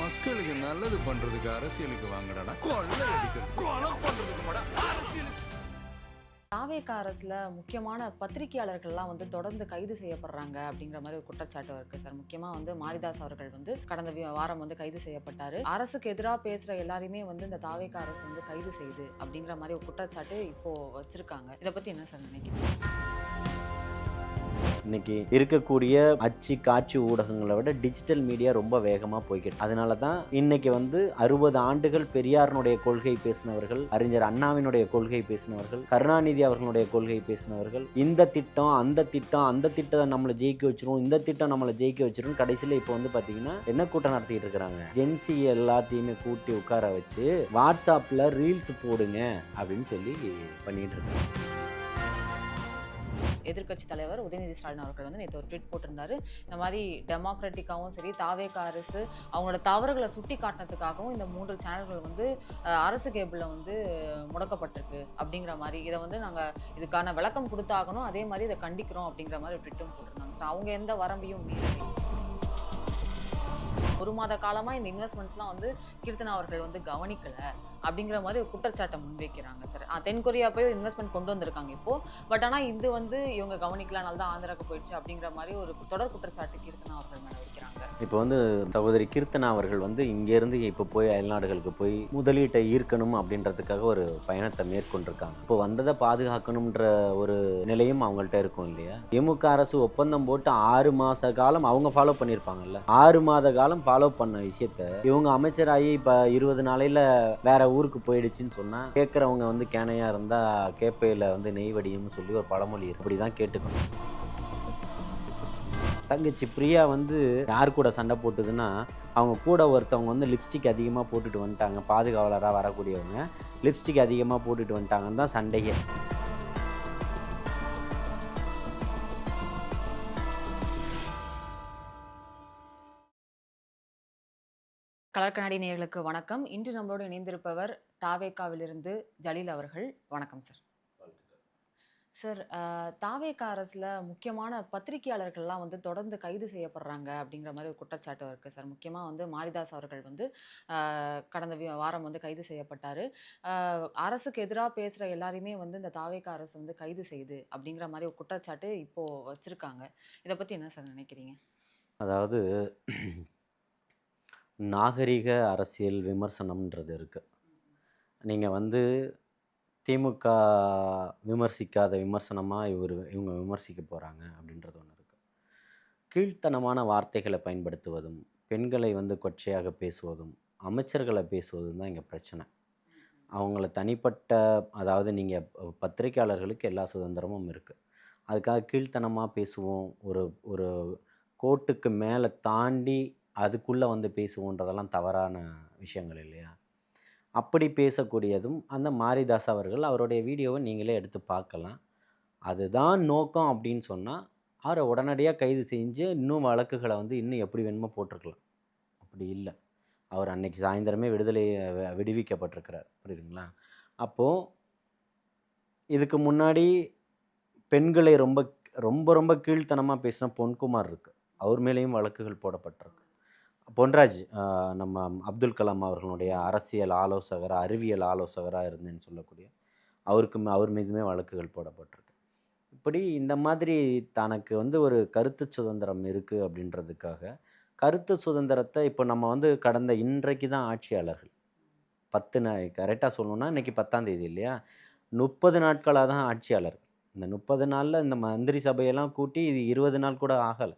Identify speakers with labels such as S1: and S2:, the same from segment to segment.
S1: மக்களுக்கு நல்லது பண்றதுக்கு அரசியலுக்கு வாங்கடா, கொள்ளை அடிக்கிறது கொலை பண்றதுக்கு அரசியலுக்கு.
S2: தாவேக அரசுல முக்கியமான பத்திரிகையாளர்கள்லாம் தொடர்ந்து கைது செய்யப்படுறாங்க அப்படிங்கிற மாதிரி ஒரு குற்றச்சாட்டு இருக்கு சார். முக்கியமா மாரிதாஸ் அவர்கள் கடந்த வாரம் கைது செய்யப்பட்டாரு. அரசுக்கு எதிராக பேசுற எல்லாரையுமே இந்த தாவேக அரசு கைது செய்யுது அப்படிங்கிற மாதிரி ஒரு குற்றச்சாட்டு இப்போ வச்சிருக்காங்க. இதை பத்தி என்ன சார் நினைக்கிறீங்க?
S3: இன்னைக்கு இருக்கக்கூடிய அச்சு காட்சி ஊடகங்களை விட டிஜிட்டல் மீடியா ரொம்ப வேகமாக போய்கிட்டு, அதனால தான் இன்னைக்கு 60 ஆண்டுகள் பெரியாரினுடைய கொள்கை பேசினவர்கள், அறிஞர் அண்ணாவினுடைய கொள்கை பேசினவர்கள், கருணாநிதி அவர்களுடைய கொள்கை பேசினவர்கள், இந்த திட்டம் அந்த திட்டம் அந்த திட்டத்தை நம்மளை ஜெயிக்க வச்சிரும், இந்த திட்டம் நம்மளை ஜெயிக்க வச்சிரும், கடைசியில் இப்போ பார்த்தீங்கன்னா என்ன கூட்டம் நடத்திட்டு இருக்கிறாங்க, ஜென்சி எல்லாத்தையுமே கூட்டி உட்கார வச்சு வாட்ஸ்அப்பில் ரீல்ஸ் போடுங்க அப்படின்னு சொல்லி பண்ணிட்டு இருக்காங்க.
S2: எதிர்க்கட்சி தலைவர் உதயநிதி ஸ்டாலின் அவர்கள் நேற்று ஒரு ட்வீட் போட்டிருந்தாரு. இந்த மாதிரி டெமோக்ராட்டிக்காகவும் சரி, தாவேக அரசு அவங்களோட தவறுகளை சுட்டி காட்டினதுக்காகவும் இந்த 3 சேனல்கள் அரசு கேபிளில் முடக்கப்பட்டிருக்கு அப்படிங்கிற மாதிரி, இதை நாங்கள் இதுக்கான விளக்கம் கொடுத்தாகணும், அதே மாதிரி இதை கண்டிக்கிறோம் அப்படிங்கிற மாதிரி ஒரு ட்வீட்டும் போட்டிருந்தாங்க. ஸோ அவங்க எந்த வரம்பையும் மீறி 1 மாத காலமாக இந்த இன்வெஸ்ட்மெண்ட்ஸ்லாம் கீர்த்தனா அவர்கள் கவனிக்கல அப்படிங்கிற மாதிரி ஒரு குற்றச்சாட்டை முன்வைக்கிறாங்க சார். தென்கொரியா போய் இன்வெஸ்ட்மெண்ட் கொண்டு வந்திருக்காங்க இப்போ, பட் ஆனால் இது இவங்க கவனிக்கலனால தான் ஆந்திராவுக்கு போயிடுச்சு அப்படிங்கிற மாதிரி ஒரு தொடர் குற்றச்சாட்டு கீர்த்தனா அவர்கள் மேலே வைக்கிறாங்க.
S3: இப்போ சகோதரி கீர்த்தனா அவர்கள் இங்கேருந்து இப்போ போய் அயல்நாடுகளுக்கு போய் முதலீட்டை ஈர்க்கணும் அப்படின்றதுக்காக ஒரு பயணத்தை மேற்கொண்டிருக்காங்க. இப்போ வந்ததை பாதுகாக்கணுன்ற ஒரு நிலையும் அவங்கள்ட்ட இருக்கும் இல்லையா? திமுக அரசு ஒப்பந்தம் போட்டு 6 மாத காலம் அவங்க ஃபாலோ பண்ணியிருப்பாங்கல்ல, 6 மாத காலம் ஃபாலோ பண்ண விஷயத்த இவங்க அமைச்சராகி இப்போ 20 நாளையில் வேற ஊருக்கு போயிடுச்சுன்னு சொன்னால் கேட்குறவங்க கேனையாக இருந்தால் கேப்பையில் நெய் வடியும்னு சொல்லி ஒரு பழமொழி அப்படி தான் கேட்டுக்கணும். தங்கச்சி பிரியா யார் கூட சண்டை போட்டுதுன்னா, அவங்க கூட ஒருத்தவங்க லிப்ஸ்டிக் அதிகமாக போட்டுட்டு வந்துட்டாங்க, பாதுகாவலராக வரக்கூடியவங்க லிப்ஸ்டிக் அதிகமாக போட்டுட்டு வந்துட்டாங்கன்னு தான் சண்டையே.
S2: கலர்கண்ணாடி நேயர்களுக்கு வணக்கம். இன்று நம்மளோடு இணைந்திருப்பவர் தாவேகாவிலிருந்து ஜலீல் அவர்கள். வணக்கம் சார். சார், தாவேக அரசில் முக்கியமான பத்திரிகையாளர்கள்லாம் தொடர்ந்து கைது செய்யப்படுறாங்க அப்படிங்கிற மாதிரி ஒரு குற்றச்சாட்டு இருக்குது சார். முக்கியமாக மாரிதாஸ் அவர்கள் கடந்த வாரம் கைது செய்யப்பட்டார். அரசுக்கு எதிராக பேசுகிற எல்லாரையுமே இந்த தாவேக அரசு கைது செய்யுது அப்படிங்கிற மாதிரி ஒரு குற்றச்சாட்டு இப்போது வச்சுருக்காங்க. இதை பற்றி என்ன சார் நினைக்கிறீங்க?
S3: அதாவது நாகரிக அரசியல் விமர்சனம்ன்றது இருக்குது. நீங்கள் திமுக விமர்சிக்காத விமர்சனமாக இவங்க விமர்சிக்க போகிறாங்க அப்படின்றது ஒன்று இருக்குது. கீழ்த்தனமான வார்த்தைகளை பயன்படுத்துவதும், பெண்களை கொச்சையாக பேசுவதும், அமைச்சர்களை பேசுவதும் தான் இங்கே பிரச்சனை. அவங்கள தனிப்பட்ட, அதாவது நீங்கள் பத்திரிக்கையாளர்களுக்கு எல்லா சுதந்திரமும் இருக்குது, அதுக்காக கீழ்த்தனமாக பேசுவோம், ஒரு ஒரு கோட்டுக்கு மேலே தாண்டி அதுக்குள்ளே பேசுவோன்றதெல்லாம் தவறான விஷயங்கள் இல்லையா? அப்படி பேசக்கூடியதும் அந்த மாரிதாஸ் அவர்கள், அவருடைய வீடியோவை நீங்களே எடுத்து பார்க்கலாம். அதுதான் நோக்கம் அப்படின்னு சொன்னால் அவரை உடனடியாக கைது செஞ்சு இன்னும் வழக்குகளை இன்னும் எப்படி வேணுமோ போட்டிருக்கலாம். அப்படி இல்லை, அவர் அன்னைக்கு சாயந்தரமே விடுவிக்கப்பட்டிருக்கிறார். புரியுதுங்களா? அப்போது இதுக்கு முன்னாடி பெண்களை ரொம்ப ரொம்ப ரொம்ப கீழ்த்தனமாக பேசின பொன்குமார் இருக்குது, அவர் மேலேயும் வழக்குகள் போடப்பட்டிருக்கு. பொன்ராஜ், நம்ம அப்துல் கலாம் அவர்களுடைய அரசியல் ஆலோசகர், அறிவியல் ஆலோசகராக இருந்தேன்னு சொல்லக்கூடிய அவர் மீதுமே வழக்குகள் போடப்பட்டிருக்கு. இப்படி இந்த மாதிரி தனக்கு ஒரு கருத்து சுதந்திரம் இருக்குது அப்படின்றதுக்காக, கருத்து சுதந்திரத்தை இப்போ நம்ம கடந்த இன்றைக்கு தான் ஆட்சியாளர்கள் 10 கரெக்டாக சொல்லணும்னா இன்றைக்கி 10ஆம் தேதி இல்லையா, 30 நாட்களாக தான் ஆட்சியாளர்கள். இந்த 30 நாளில் இந்த மந்திரி சபையெல்லாம் கூட்டி இது 20 நாள் கூட ஆகலை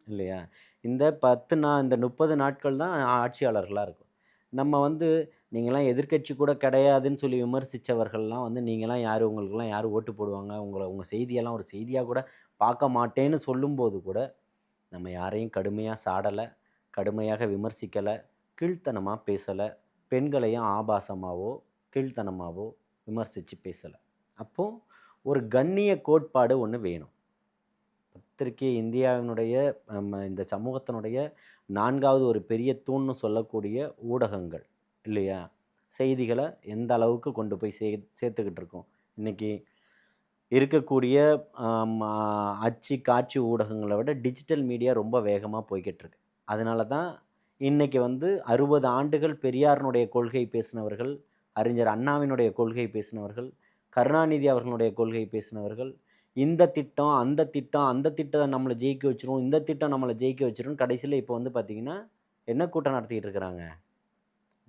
S3: இல்லையா? இந்த 30 நாட்கள் தான் ஆட்சியாளர்களாக இருக்கும். நம்ம நீங்களாம் எதிர்க்கட்சி கூட கிடையாதுன்னு சொல்லி விமர்சித்தவர்கள்லாம் நீங்களாம் யார், உங்களுக்கெல்லாம் யார் ஓட்டு போடுவாங்க, உங்கள் செய்தியெல்லாம் ஒரு செய்தியாக கூட பார்க்க மாட்டேன்னு சொல்லும்போது கூட நம்ம யாரையும் கடுமையாக சாடலை, கடுமையாக விமர்சிக்கலை, கீழ்த்தனமாக பேசலை, பெண்களையும் ஆபாசமாகவோ கீழ்த்தனமாகவோ விமர்சித்து பேசலை. அப்போது ஒரு கண்ணிய கோட்பாடு ஒன்று வேணும். பத்திரிகை இந்தியாவினுடைய இந்த சமூகத்தினுடைய 4வது ஒரு பெரிய தூண்னு சொல்லக்கூடிய ஊடகங்கள் இல்லையா? செய்திகளை எந்த அளவுக்கு கொண்டு போய் சேர்த்துக்கிட்டு இருக்கோம். இன்றைக்கி இருக்கக்கூடிய அச்சு காட்சி ஊடகங்களை விட டிஜிட்டல் மீடியா ரொம்ப வேகமாக போய்கிட்டு இருக்கு. அதனால தான் இன்னைக்கு வந்து 60 ஆண்டுகள் பெரியாரினுடைய கொள்கை பேசினவர்கள், அறிஞர் அண்ணாவினுடைய கொள்கை பேசினவர்கள், கருணாநிதி அவர்களுடைய கொள்கை பேசினவர்கள், இந்த திட்டம், அந்த திட்டம், அந்த திட்டம் நம்மள ஜெயிக்க வச்சுரும், இந்த திட்டம் நம்மள ஜெயிக்க வச்சுரும்னு கடைசியில இப்போ வந்து பார்த்தீங்கன்னா, என்ன கூட்டம் நடத்திக்கிட்டு இருக்கிறாங்க?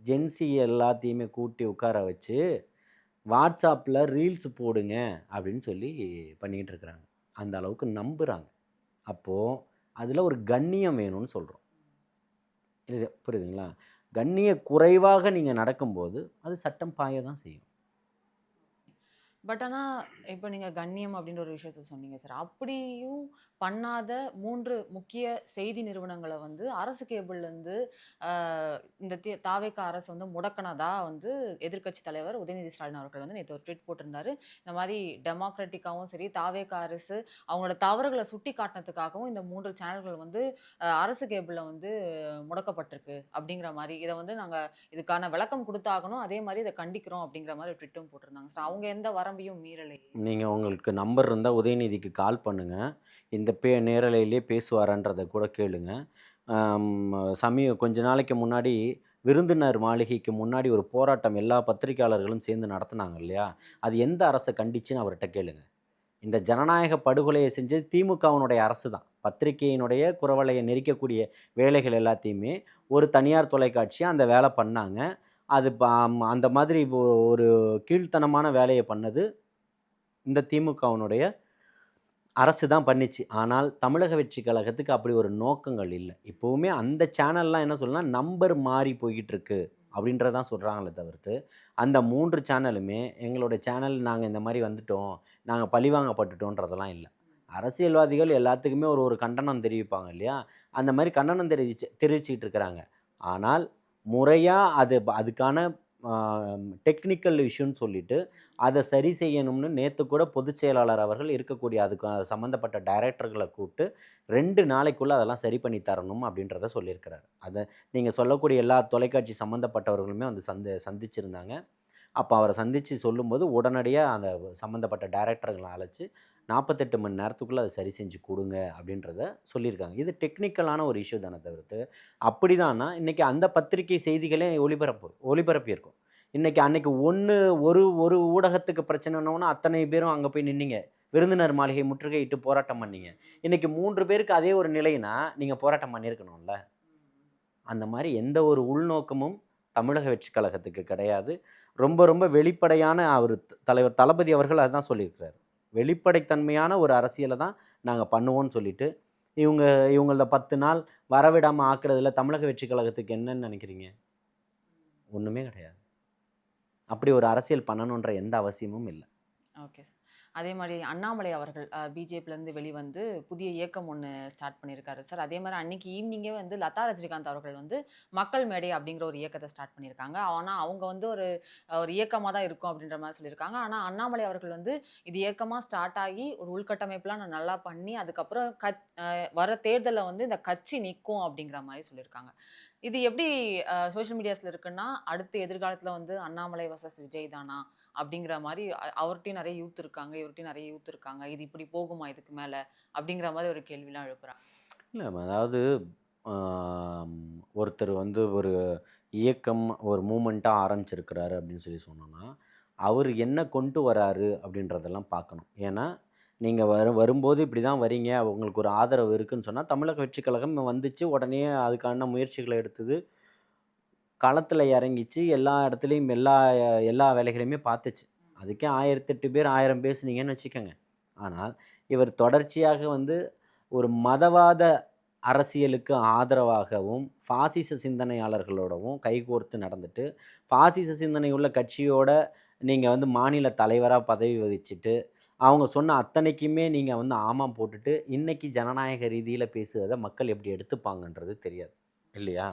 S3: ஜென்ஸி எல்லாத்தையுமே கூட்டி உட்கார வச்சு, வாட்ஸ்அப்ல ரீல்ஸ் போடுங்க அப்படின்னு சொல்லி பண்ணிக்கிட்டு இருக்கிறாங்க. அந்த அளவுக்கு நம்புறாங்க. அப்போ அதில ஒரு கண்ணியம் வேணும்னு சொல்றோம். இது புரியுதுங்களா? கண்ணிய குறைவாக நீங்க நடக்கும்போது, அது சட்டம் பாய தான் செய்யும்.
S2: பட் ஆனா, இப்ப நீங்க கண்ணியம் அப்படின்ற ஒரு விஷயத்த சொன்னீங்க சார். அப்படியும் பண்ணாத 3 முக்கிய செய்தி நிறுவனங்கள வந்து அரசு கேபிள்லேருந்து அ இந்த தாவேக்கா அரசு வந்து முடக்குனதா வந்து எதிர்க்கட்சி தலைவர் உதயநிதி ஸ்டாலின் அவர்கள் வந்து நேத்து ஒரு ட்வீட் போட்டிருந்தாரு. இந்த மாரி டெமோக்ராட்டிக்காவும் சரி, தாவேக்கா அரசு அவங்களோட தவறுகள சுட்டிக்காட்டுனதுக்காகவும் இந்த 3 சேனல்கள் வந்து அரசு கேபிள்ல வந்து முடக்கப்பட்டிருக்கு அப்படிங்கிற மாரி. இத வந்து நாங்க இதுக்கான விளக்கம் குடுத்தாகணும். அதே மாரி இத கண்டிக்கிறோம் அப்படிங்கிற மாரி ஒரு ட்வீட்டும் போட்டிருந்தாங்க சார். அவங்க எந்த வரம்பையும் மீறலையே.
S3: நீங்க உங்களுக்கு நம்பர் இருந்தா உதயநிதிக்கு கால் பண்ணுங்க. இந்த நேரலையிலே பேசுவாரான்றத கூட கேளுங்க. கொஞ்ச நாளைக்கு முன்னாடி விருந்தினர் மாளிகைக்கு முன்னாடி ஒரு போராட்டம் எல்லா பத்திரிக்கையாளர்களும் சேர்ந்து நடத்துனாங்க இல்லையா? அது எந்த அரச கண்டிச்சுன்னு அவர்ட்ட கேளுங்க. இந்த ஜனநாயக படுகொலைய செஞ்சது திமுகவினுடைய அரசு தான். பத்திரிகையினுடைய குரவலைய நெரிக்கக்கூடிய வேலைகள் எல்லாத்தையுமே ஒரு தனியார் தொலைக்காட்சி அந்த வேல பண்ணாங்க. அது அந்த மாதிரி ஒரு கீழ்த்தனமான வேலைய பண்ணது இந்த திமுகவினுடைய அரசு தான் பண்ணிச்சு. ஆனால் தமிழக வெற்றி கழகத்துக்கு அப்படி ஒரு நோக்கங்கள் இல்ல. இப்பவுமே அந்த சேனல்லாம் என்ன சொல்லும்னா, நம்பர் மாறி போய்க்கிட்டுருக்கு அப்படின்றத தான் சொல்றாங்களே தவிர்த்து, அந்த 3 சேனலுமே எங்களோட சேனல் நாங்க இந்த மாரி வந்துட்டோம், நாங்க பழிவாங்கப்பட்டுட்டோன்றதெல்லாம் இல்ல. அரசியல்வாதிகள் எல்லாத்துக்குமே ஒரு ஒரு கண்டனம் தெரிவிப்பாங்க இல்லையா? அந்த மாரி கண்டனம் தெரிவிச்சுக்கிட்டு இருக்கிறாங்க. ஆனால் முறையா அதுக்கான அ டெக்னிக்கல் இஷ்யூன்னு சொல்லிட்டு, அத சரி செய்யணும்னு நேத்து கூட பொதுச் செயலாளர் அவர்கள் இருக்கக்கூடிய அதுக்கு சம்மந்தப்பட்ட டைரக்டர்கள கூப்ட்டு 2 நாளைக்குள்ள அதெல்லாம் சரி பண்ணி தரணும் அப்படின்றத சொல்லியிருக்கிறாரு. அத நீங்க சொல்லக்கூடிய எல்லா தொலைக்காட்சி சம்மந்தப்பட்டவர்களுமே வந்து சந்திச்சிருந்தாங்க. அப்ப அவர சந்திச்சு சொல்லும்போது, உடனடியா அந்த சம்மந்தப்பட்ட டைரக்டர்கள அழைச்சு 48 மணி நேரத்துக்குள்ள அத சரி செஞ்சு குடுங்க அப்படின்றத சொல்லியிருக்காங்க. இது டெக்னிக்கலான ஒரு இஷ்யூ தானே தவிர்த்து, அப்படிதான்னா இன்னைக்கு அந்த பத்திரிகை செய்திகளே ஒளிபரப்பியிருக்கும். இன்னைக்கு அன்னைக்கு ஒரு ஒரு ஊடகத்துக்கு பிரச்சனைன்னோன அத்தனை பேரும் அங்க போய் நின்னீங்க. விருந்தினர் மாளிகை முற்றுகையிட்டு போராட்டம் பண்ணீங்க. இன்னைக்கு 3 பேருக்கு அதே ஒரு நிலைன்னா, நீங்க போராட்டம் பண்ணியிருக்கணும்ல. அந்த மாரி எந்த ஒரு உள்நோக்கமும் தமிழக வெற்றி கழகத்துக்கு கிடையாது. ரொம்ப ரொம்ப வெளிப்படையான அவரு தலைவர் தளபதி அவர்கள் அதான் சொல்லியிருக்கிறாரு. வெளிப்படைத்தன்மையான ஒரு அரசியல தான் நாங்க பண்ணுவோம்னு சொல்லிட்டு, இவங்க இவங்கள 10 நாள் வரவிடாம ஆக்குறதுல தமிழக வெற்றி கழகத்துக்கு என்னன்னு நெனைக்கிறீங்க? ஒண்ணுமே கிடையாது. அப்படி ஒரு அரசியல் பண்ணணுன்ற எந்த அவசியமும் இல்ல.
S2: Okay sir. அதே மாரி அண்ணாமலை அவர்கள் பிஜேபிலேருந்து வெளிவந்து புதிய இயக்கம் ஒண்ணு ஸ்டார்ட் பண்ணியிருக்காரு சார். அதே மாரி அன்னைக்கு ஈவினிங்கே வந்து லதா ரஜினிகாந்த் அவர்கள் வந்து மக்கள் மேடை அப்படிங்கிற ஒரு இயக்கத்த ஸ்டார்ட் பண்ணியிருக்காங்க. ஆனா அவங்க வந்து ஒரு ஒரு இயக்கமா தான் இருக்கும் அப்படின்ற மாரி சொல்லியிருக்காங்க. ஆனா அண்ணாமலை அவர்கள் வந்து இது இயக்கமா ஸ்டார்ட் ஆகி ஒரு உள்கட்டமைப்புலாம் நான் நல்லா பண்ணி அதுக்கப்புறம் வர தேர்தல்ல வந்து இந்த கட்சி நிக்கும் அப்படிங்கிற மாரி சொல்லியிருக்காங்க. இது எப்படி சோஷியல் மீடியாஸ்ல இருக்குன்னா, அடுத்து எதிர்காலத்துல வந்து அண்ணாமலை வெர்சஸ் விஜய் தானா? அப்படிங்கிற மாரி அவர்ட்டயும் நெறைய யூத் இருக்காங்க. இவர்ட்டயும் நெறைய யூத் இருக்காங்க. இது இப்படி போகுமா இதுக்கு மேல? அப்படிங்கிற மாரி ஒரு கேள்விலாம் எழுப்புறாங்க.
S3: இல்ல அதாவது ஆம் ஒருத்தர் வந்து ஒரு இயக்கம், ஒரு மூவ்மெண்ட்டா ஆரம்பிச்சிருக்கிறாரு அப்படின்னு சொல்லி சொன்னோம்னா, அவரு என்ன கொண்டு வராரு அப்படின்றதெல்லாம் பார்க்கணும். ஏன்னா, நீங்க வரும்போது இப்படி தான் வரீங்க, உங்களுக்கு ஒரு ஆதரவு இருக்குன்னு சொன்னா, தமிழக வெற்றிக் கழகம் வந்துச்சு, உடனே அதுக்கான முயற்சிகள எடுத்தது. களத்துல இறங்கிச்சு, எல்லா இடத்துலயும் எல்லா வேலைகளையுமே பார்த்துச்சு. அதுக்கே 1008 பேர் 1000 பேசுனீங்கன்னு வச்சுக்கங்க. ஆனால், இவர் தொடர்ச்சியாக வந்து ஒரு மதவாத அரசியலுக்கு ஆதரவாகவும், பாசிச சிந்தனையாளர்களோடவும் கைகோர்த்து நடந்துட்டு, பாசிச சிந்தனை உள்ள கட்சியோட நீங்க வந்து மாநில தலைவரா பதவி வகிச்சுட்டு, அவங்க சொன்ன அத்தனைக்குமே நீங்க வந்து ஆமாம் போட்டுட்டு, இன்னைக்கு ஜனநாயக ரீதியில பேசுவத மக்கள் எப்படி எடுத்துப்பாங்கன்றது தெரியாது. இல்லையா?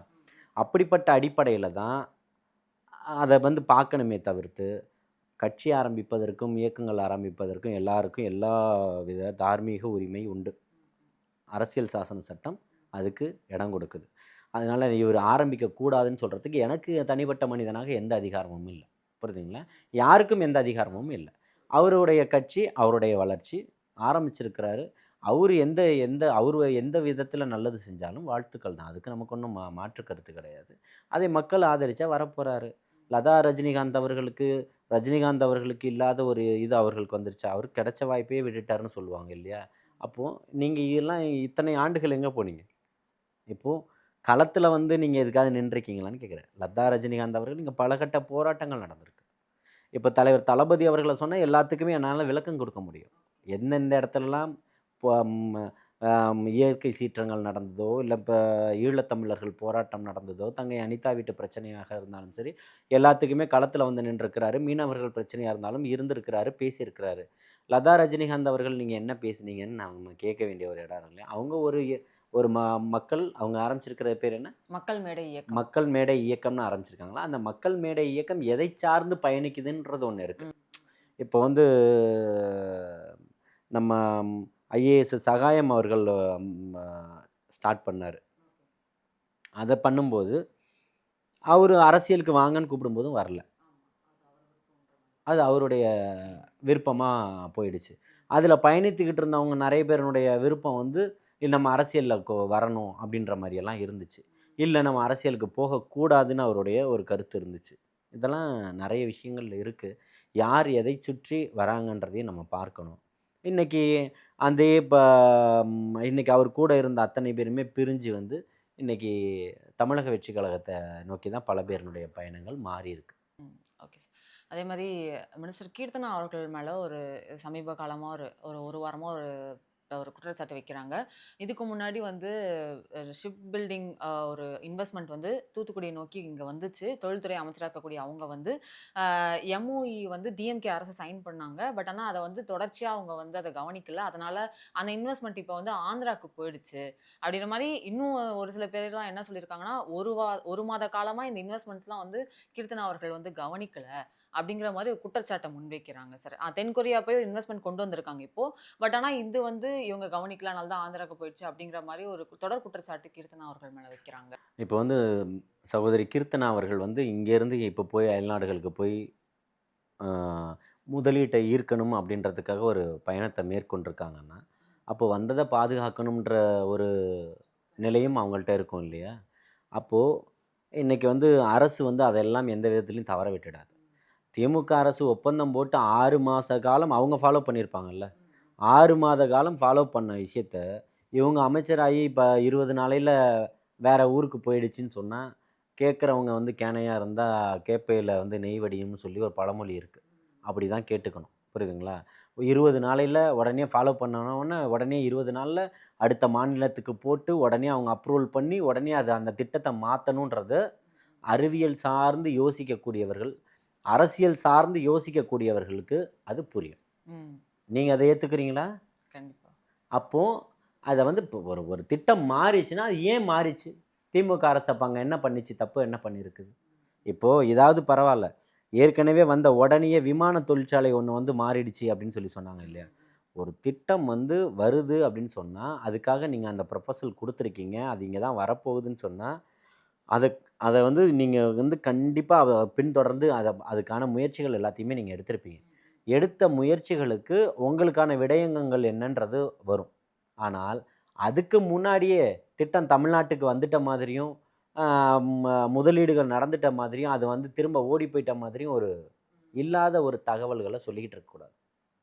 S3: அப்படிப்பட்ட அடிப்படையில தான் அத வந்து பார்க்கணுமே தவிர்த்து, கட்சி ஆரம்பிப்பதற்கும், இயக்கங்கள் ஆரம்பிப்பதற்கும் எல்லாருக்கும் எல்லா வித தார்மீக உரிமை உண்டு. அரசியல் சாசன சட்டம் அதுக்கு இடம் கொடுக்குது. அதனால இவரு ஆரம்பிக்க கூடாதுன்னு சொல்றதுக்கு எனக்கு தனிப்பட்ட மனிதனாக எந்த அதிகாரமும் இல்ல. புரியுதுங்களா? யாருக்கும் எந்த அதிகாரமும் இல்ல. அவருடைய கட்சி, அவருடைய வளர்ச்சி ஆரம்பிச்சிருக்கிறாரு. அவர் எந்த எந்த அவர் எந்த விதத்தில் நல்லது செஞ்சாலும் வாழ்த்துக்கள் தான். அதுக்கு நமக்கு ஒன்றும் மாற்று கருத்து கிடையாது. அதை மக்கள் ஆதரிச்சா வரப்போறாரு. லதா ரஜினிகாந்த் அவர்களுக்கு இல்லாத ஒரு இது அவர்களுக்கு வந்துருச்சா? அவருக்கு கிடைச்ச வாய்ப்பையே விட்டுட்டாருன்னு சொல்லுவாங்க இல்லையா? அப்போ நீங்க இதெல்லாம் இத்தனை ஆண்டுகள் எங்க போனீங்க? இப்போ களத்துல வந்து நீங்க எதுக்காவது நின்றுருக்கீங்களான்னு கேட்கிறேன். லதா ரஜினிகாந்த் அவர்கள் இங்க பல கட்ட போராட்டங்கள் நடந்திருக்கு. இப்ப தலைவர் தளபதி அவர்கள சொன்னா எல்லாத்துக்குமே என்னால விளக்கம் கொடுக்க முடியும். எந்தெந்த இடத்துலலாம் இப்போ இயற்கை சீற்றங்கள் நடந்ததோ, இல்ல இப்ப ஈழத்தமிழர்கள் போராட்டம் நடந்ததோ, தங்கை அனிதா வீட்டு பிரச்சனையாக இருந்தாலும் சரி, எல்லாத்துக்குமே களத்துல வந்து நின்றுருக்கிறாரு. மீனவர்கள் பிரச்சனையா இருந்தாலும் இருந்திருக்கிறாரு, பேசியிருக்கிறாரு. லதா ரஜினிகாந்த் அவர்கள் நீங்க என்ன பேசுனீங்கன்னு நம்ம கேட்க வேண்டிய ஒரு இடம் இல்லையா? அவங்க ஒரு ஒரு மக்கள் அவங்க ஆரம்பிச்சிருக்கிற பேர் என்ன?
S2: மக்கள் மேடை இயக்கம்.
S3: மக்கள் மேடை இயக்கம்னு ஆரம்பிச்சிருக்காங்களா? அந்த மக்கள் மேடை இயக்கம் எதை சார்ந்து பயணிக்குதுன்றது ஒண்ணு இருக்கு. இப்போ வந்து நம்ம ஐஏஎஸ் சகாயம் அவர்கள் ம் ஸ்டார்ட் பண்ணாரு. அத பண்ணும்போது, அவரு அரசியலுக்கு வாங்கன்னு கூப்பிடும்போதும் வரல. அது அவருடைய விருப்பமா போயிடுச்சு. அதில பயணித்துக்கிட்டு இருந்தவங்க நெறைய பேருனுடைய விருப்பம் வந்து, இல்ல நம்ம அரசியல்ல வரணும் அப்படின்ற மாரியெல்லாம் இருந்துச்சு. இல்ல நம்ம அரசியலுக்கு போகக்கூடாதுன்னு அவருடைய ஒரு கருத்து இருந்துச்சு. இதெல்லாம் நெறைய விஷயங்கள் இருக்கு. யார் எதை சுற்றி வராங்கன்றதையும் நம்ம பார்க்கணும். இன்னைக்கு அதே இன்னைக்கு அவர் கூட இருந்த அத்தனை பேருமே பிரிஞ்சு வந்து, இன்னைக்கு தமிழக வெற்றி கழகத்த நோக்கி தான் பல பேரினுடைய பயணங்கள் மாறியிருக்கு.
S2: ம். Okay sir. அதே மாரி மினிஸ்டர் கீர்த்தனா அவர்கள் மேல ஒரு சமீப காலமா ஒரு ஒரு 1 வாரமா ஒரு ஒரு குற்றச்சாட்டு வைக்கிறாங்க. இதுக்கு முன்னாடி வந்து ஷிப் பில்டிங் ஒரு இன்வெஸ்ட்மென்ட் வந்து தூத்துக்குடிய நோக்கி இங்க வந்துச்சு. தொழில்துறை அமைச்சரா இருக்கக்கூடிய அவங்க வந்து எம்ஓஇ வந்து டிஎம்கே அரசு சைன் பண்ணாங்க. பட் ஆனா அத வந்து தொடர்ச்சியா அவங்க வந்து அத கவனிக்கல. அதனால அந்த இன்வெஸ்ட்மென்ட் இப்ப வந்து ஆந்திராக்கு போயிடுச்சு. அப்படின்ற மாரி இன்னும் ஒரு சில பேர்லாம் என்ன சொல்லியிருக்காங்கன்னா, 1 மாத காலமா இந்த இன்வெஸ்ட்மென்ட்ஸ்லாம் வந்து கீர்த்தனா அவர்கள் வந்து கவனிக்கல. அப்படிங்கிற மாரி ஒரு குற்றச்சாட்ட முன்வைக்கிறாங்க சார். தென்கொரியா போய் இன்வெஸ்ட்மென்ட் கொண்டு வந்திருக்காங்க இப்போ. பட் ஆனா இது வந்து இவங்க கவனிக்கல. அதனால தான் ஆந்திராக்கு போயிடுச்சு அப்படிங்கிற மாரி ஒரு தொடர் குற்றச்சாட்டு கீர்த்தனா அவர்கள் மேல வைக்கிறாங்க.
S3: இப்போ வந்து சகோதரி கீர்த்தனா அவர்கள் வந்து இங்கேருந்து இப்போ போய் அயல்நாடுகளுக்கு போய் அ முதலீட்ட ஈர்க்கணும் அப்படின்றதுக்காக ஒரு பயணத்த மேற்கொண்டிருக்காங்கன்னா, அப்போ வந்தத பாதுகாக்கணும்ன்ற ஒரு நிலையும் அவங்கள்ட்ட இருக்கும் இல்லையா? அப்போ இன்னைக்கு வந்து அரசு வந்து அதெல்லாம் எந்த விதத்திலயும் தவற விட்டுடாது. திமுக அரசு ஒப்பந்தம் போட்டு 6 மாச காலம் அவங்க ஃபாலோ பண்ணியிருப்பாங்கல்ல. 6 மாத காலம் ஃபாலோ பண்ண விஷயத்த, இவங்க அமைச்சராகி இப்ப 20 நாளையில வேற ஊருக்கு போயிடுச்சுன்னு சொன்னா, கேட்கிறவங்க வந்து கேனையா இருந்தா, கேப்பையில வந்து நெய் வடியும்னு சொல்லி ஒரு பழமொழி இருக்கு. அப்படிதான் கேட்டுக்கணும். புரியுதுங்களா? 20 நாளையில உடனே ஃபாலோ பண்ணணும்னா, உடனே 20 நாள்ல அடுத்த மாநிலத்துக்கு போட்டு, உடனே அவங்க அப்ரூவல் பண்ணி, உடனே அது அந்த திட்டத்த மாத்தணுன்றது அறிவியல் சார்ந்து யோசிக்கக்கூடியவர்கள், அரசியல் சார்ந்து யோசிக்கக்கூடியவர்களுக்கு அது புரியும்.
S2: ம்.
S3: நீங்க அத ஏத்துக்கிறீங்களா?
S2: கண்டிப்பா.
S3: அப்போ அத வந்து இப்போ ஒரு ஒரு திட்டம் மாறிச்சுன்னா, அது ஏன் மாறிச்சு? திமுக அரசு அப்ப அங்க என்ன பண்ணுச்சு? தப்பு என்ன பண்ணியிருக்குது? இப்போ இதாவது பரவால்ல. ஏற்கனவே வந்த உடனேயே விமான தொழிற்சாலை ஒண்ணு வந்து மாறிடுச்சு அப்படின்னு சொல்லி சொன்னாங்க இல்லையா? ஒரு திட்டம் வந்து வருது அப்படின்னு சொன்னா, அதுக்காக நீங்க அந்த ப்ரொபோசல் குடுத்துருக்கீங்க. அது இங்க தான் வரப்போகுதுன்னு சொன்னா, அத அத வந்து நீங்க வந்து கண்டிப்பா பின்தொடர்ந்து அதுக்கான முயற்சிகள் எல்லாத்தையுமே நீங்க எடுத்திருப்பீங்க. எடுத்த முயற்சிகளுக்கு உங்களுக்கான விடயங்கள் என்னன்றது வரும். ஆனால், அதுக்கு முன்னாடியே திட்டம் தமிழ்நாட்டுக்கு வந்துட்ட மாதிரியும், ஆ முதலீடுகள் நடந்துட்ட மாதிரியும், அது வந்து திரும்ப ஓடி போயிட்ட மாதிரியும் ஒரு இல்லாத ஒரு தகவல்கள சொல்லிக்கிட்டு இருக்கக்கூடாது.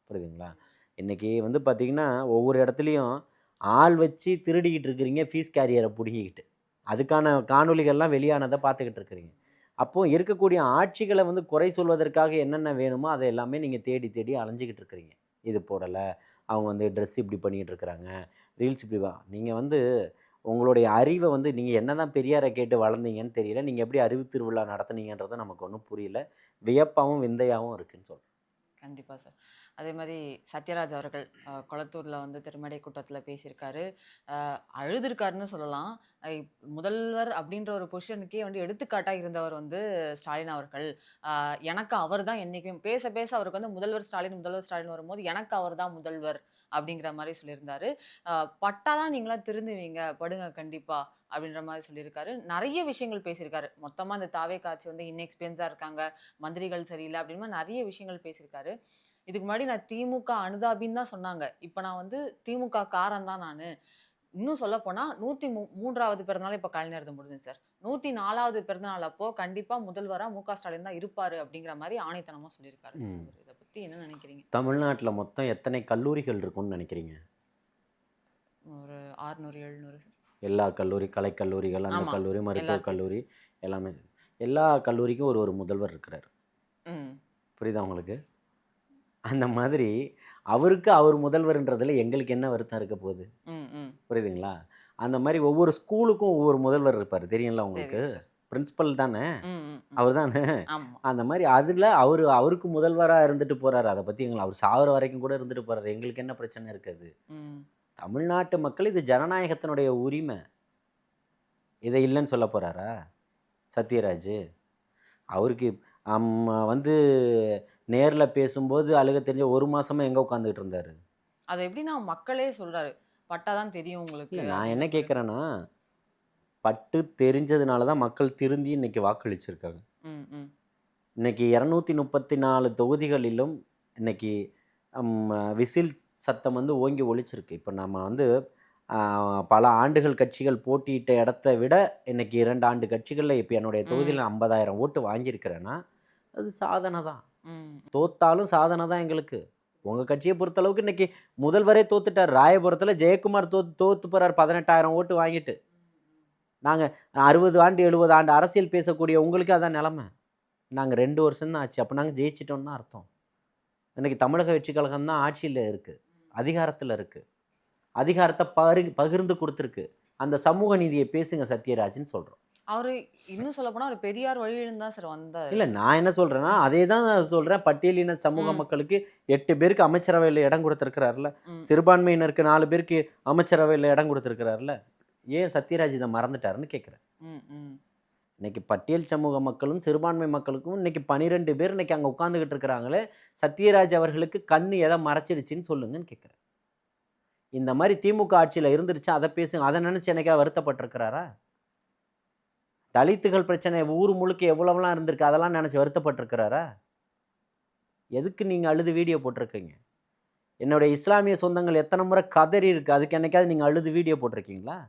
S3: புரியுதுங்களா? இன்னைக்கு வந்து பார்த்தீங்கன்னா, ஒவ்வொரு இடத்துலயும் ஆள் வச்சு திருடிக்கிட்டு இருக்கிறீங்க, ஃபீஸ் கேரியர புடுங்கிக்கிட்டு. அதுக்கான காணொளிகள்லாம் வெளியானத பார்த்துக்கிட்டு இருக்கிறீங்க. அப்போ இருக்கக்கூடிய ஆட்சிகள வந்து குறை சொல்வதற்காக என்னென்ன வேணுமோ, அத எல்லாமே நீங்க தேடி தேடி அலைஞ்சுகிட்டு இருக்கிறீங்க. இது போடல, அவங்க வந்து ட்ரெஸ் இப்படி பண்ணிக்கிட்டு இருக்கிறாங்க, ரீல்ஸ் இப்படி நீங்க வந்து உங்களுடைய அறிவ வந்து நீங்க என்னதான் பெரியார கேட்டு வளர்ந்தீங்கன்னு தெரியல. நீங்க எப்படி அறிவு திருவிழா நடத்துனீங்கன்றது நமக்கு ஒண்ணும் புரியல. வியப்பாவும், விந்தையாவும் இருக்குன்னு சொல்றேன்.
S2: கண்டிப்பா சார். அதே மாரி சத்யராஜ் அவர்கள் கொளத்தூர்ல வந்து திருமடை கூட்டத்தில பேசியிருக்காரு. அழுதுருக்காருன்னு சொல்லலாம். முதல்வர் அப்படின்ற ஒரு பொசிஷனுக்கே வந்து எடுத்துக்காட்டா இருந்தவர் வந்து ஸ்டாலின் அவர்கள். அ எனக்கு அவர் தான் என்னைக்கும் பேச பேச அவருக்கு வந்து முதல்வர் ஸ்டாலின் வரும்போது, எனக்கு அவர் தான் முதல்வர் அப்படிங்கிற மாரி சொல்லியிருந்தாரு. அ பட்டா தான் நீங்கலாம் திருந்துவீங்க, படுங்க கண்டிப்பா அப்படின்ற மாரி சொல்லியிருக்காரு. நெறைய விஷயங்கள் பேசியிருக்காரு. மொத்தமா இந்த தாவேக்கா ஆட்சி வந்து இன்எக்ஸ்பீரியன்ஸா இருக்காங்க, மந்திரிகள் சரியில்ல அப்படின்ற மாரி நெறைய விஷயங்கள் பேசியிருக்காரு. இதுக்கு முன்னாடி நான் திமுக அனுதாபின்னு தான் சொன்னாங்க. இப்ப நான் வந்து திமுக காரன் தான் நானு. இன்னும் சொல்லப்போனா 103வது பிறந்தநாள் இப்ப கலைஞரது முடிஞ்சுது சார். 104வது பிறந்தநாள் அப்போ கண்டிப்பா முதல்வரா மு.க. ஸ்டாலின் தான் இருப்பாரு அப்படிங்கிற மாரி ஆணித்தனமா சொல்லியிருக்காரு சார்.
S3: ம்.
S2: அவரு. இத பத்தி என்ன நினைக்கிறீங்க?
S3: தமிழ்நாட்டில் மொத்தம் எத்தனை கல்லூரிகள் இருக்கும்னு நினைக்கிறீங்க?
S2: ஒரு 600, 700 சார்.
S3: எல்லா கல்லூரி, கலைக்கல்லூரிகள், அந்த
S2: ஆமா.
S3: கல்லூரி, மருத்துவக்
S2: எல்லாரும் சேர்த்து.
S3: கல்லூரி எல்லாமே. எல்லா கல்லூரிக்கும் ஒரு ஒரு முதல்வர் இருக்கிறார்.
S2: ம்.
S3: புரியுதா உங்களுக்கு? அந்த மாதிரி அவருக்கு அவர் முதல்வர்ன்றதுல எங்களுக்கு என்ன வருத்தம் இருக்க போகுது?
S2: ம். ம்.
S3: புரியுதுங்களா? அந்த மாதிரி ஒவ்வொரு ஸ்கூலுக்கும் ஒவ்வொரு முதல்வர் இருப்பார். தெரியும்ல உங்களுக்கு?
S2: தெரியும் சார்.
S3: பிரின்சிபல் தானே?
S2: ம். ம். ம்.
S3: அவர் தானே?
S2: ஆமா.
S3: அந்த மாதிரி அதில் அவருக்கு முதல்வராக இருந்துட்டு போறாரு. அதை பற்றி அவர் சாகுற வரைக்கும் கூட இருந்துட்டு போறாரு. எங்களுக்கு என்ன பிரச்சனை இருக்குது?
S2: ம்.
S3: தமிழ்நாட்டு மக்கள் இது ஜனநாயகத்தினுடைய உரிமை. இதை இல்லைன்னு சொல்ல போறாரா சத்யராஜ்? அவருக்கு வந்து நேரில் பேசும்போது அழுக தெரிஞ்ச ஒரு மாசமா எங்கே உட்காந்துக்கிட்டு இருந்தாரு?
S2: அத எப்படின்னா மக்களே சொல்றாரு. பட்டா தான் தெரியும் உங்களுக்கு
S3: இல்லை, நான் என்ன
S2: அப்படின்ற மாரி.
S3: கேட்குறேன்னா, பட்டு தெரிஞ்சதுனால தான் மக்கள் திருந்தி இன்னைக்கு வாக்களிச்சிருக்காங்க.
S2: ம். ம்.
S3: இன்னைக்கு 234 தொகுதிகளிலும் இன்னைக்கு விசில் சத்தம் வந்து ஓங்கி ஒலிச்சிருக்கு. இப்போ நம்ம வந்து பல ஆண்டுகள் கட்சிகள் போட்டியிட்ட இடத்த விட இன்னைக்கு 2 ஆண்டு கட்சிகளில் இப்போ என்னுடைய தொகுதியில் 50,000 ஓட்டு வாங்கியிருக்கிறேன்னா அது சாதனை தான்.
S2: ம்.
S3: தோத்தாலும் சாதனை தான் எங்களுக்கு. உங்கள் கட்சியை பொறுத்தளவுக்கு இன்னைக்கு முதல்வரே தோத்துட்டார். ராயபுரத்தில் ஜெயக்குமார் தோத்து போகிறார் 18,000 ஓட்டு வாங்கிட்டு. நாங்கள் 60 ஆண்டு 70 ஆண்டு அரசியல் பேசக்கூடிய உங்களுக்கு அதான் நிலமை. நாங்கள் 2 வருஷம் தான் ஆச்சு. அப்போ நாங்கள் ஜெயிச்சிட்டோம்னு தான் அர்த்தம். இன்னைக்கு தமிழக வெற்றி கழகம் தான் ஆட்சியில் இருக்குது, அதிகாரத்தில் இருக்குது, அதிகாரத்தை பகிர்ந்து கொடுத்துருக்கு. அந்த சமூக நீதியை பேசுங்க சத்யராஜ்னு சொல்கிறோம்.
S2: அவரு இன்னும் சொல்லப்போனா ஒரு பெரியார் வழியிலிருந்து தான் சார் வந்தாரு.
S3: இல்லை, நான் என்ன சொல்கிறேன்னா அதே தான் சொல்கிறேன். பட்டியலின சமூக
S2: ம்.
S3: மக்களுக்கு 8 பேருக்கு அமைச்சரவையில் இடம் கொடுத்துருக்கிறாருல,
S2: ம்.
S3: சிறுபான்மையினருக்கு 4 பேருக்கு அமைச்சரவையில் இடம் கொடுத்துருக்கிறாருல, ஏன் சத்யராஜ் இதை மறந்துட்டாருன்னு கேட்குறேன்.
S2: ம். ம்.
S3: இன்னைக்கு பட்டியல் சமூக மக்களும் சிறுபான்மை மக்களுக்கும் இன்னைக்கு 12 பேர் இன்னைக்கு அங்கே உட்காந்துக்கிட்டு இருக்கிறாங்களே, சத்யராஜ் அவர்களுக்கு கண்ணு எதை மறைச்சிடுச்சின்னு சொல்லுங்கன்னு கேட்குறேன். இந்த மாதிரி திமுக ஆட்சியில் இருந்துருச்சு, அதை பேசுங்க. அதை நினச்சி எனக்கா வருத்தப்பட்டிருக்கிறாரா? தலித்துகள் பிரச்சனை ஊர் முழுக்க எவ்வளவுலாம் இருந்திருக்கு, அதெல்லாம் நினச்சி வருத்தப்பட்டிருக்கிறாரா? எதுக்கு நீங்கள் அழுது வீடியோ போட்டிருக்கீங்க? என்னுடைய இஸ்லாமிய சொந்தங்கள் எத்தனை முறை கதறி இருக்கு, அதுக்கு என்னைக்காவது நீங்கள் அழுது வீடியோ போட்டிருக்கீங்களா?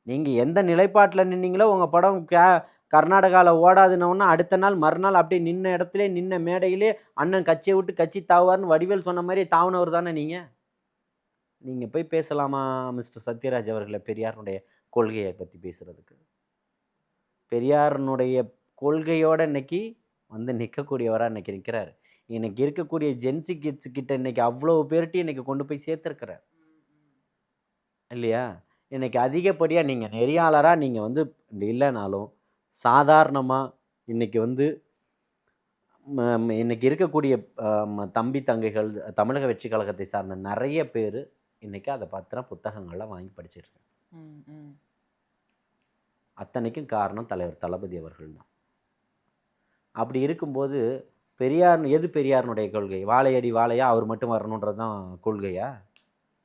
S3: நீங்கள் எந்த நிலைப்பாட்டில் நின்னீங்களோ உங்கள் படம் கர்நாடகாவில் ஓடாதுன்னொன்னா அடுத்த நாள் மறுநாள் அப்படியே நின்ன இடத்துல நின்ன மேடையிலே அண்ணன் கட்சியை விட்டு கட்சி தாவார்னு வடிவேல் சொன்ன மாதிரி தாவுனவர் தானே நீங்கள். நீங்கள் போய் பேசலாமா மிஸ்டர் சத்யராஜ் அவர்களை பெரியாருடைய கொள்கையை பற்றி பேசுகிறதுக்கு? பெரியாருனுடைய கொள்கையோடு இன்னைக்கு வந்து நிற்கக்கூடியவராக இன்னைக்கு நிற்கிறார். இன்னைக்கு இருக்கக்கூடிய ஜென்சி கிட்ஸு கிட்ட இன்னைக்கு அவ்வளோ பேர்ட்டி இன்னைக்கு கொண்டு போய் சேர்த்துருக்கிறார் இல்லையா? இன்னைக்கு அதிகப்படியாக நீங்கள் நெறியாளராக நீங்கள் வந்து இல்லைனாலும் சாதாரணமாக இன்னைக்கு வந்து இன்னைக்கு இருக்கக்கூடிய தம்பி தங்கைகள் தமிழக வெற்றி கழகத்தை சார்ந்த நிறைய பேர் இன்னைக்கு அதை பற்றின புத்தகங்கள்லாம் வாங்கி படிச்சிருக்காங்க.
S2: ம். ம்.
S3: அத்தனைக்கும் காரணம் தலைவர் தளபதி அவர்கள் தான். அப்படி இருக்கும்போது எது பெரியாருனுடைய கொள்கை? வாழையடி வாழையா அவர் மட்டும் வரணுன்றது தான் கொள்கையா?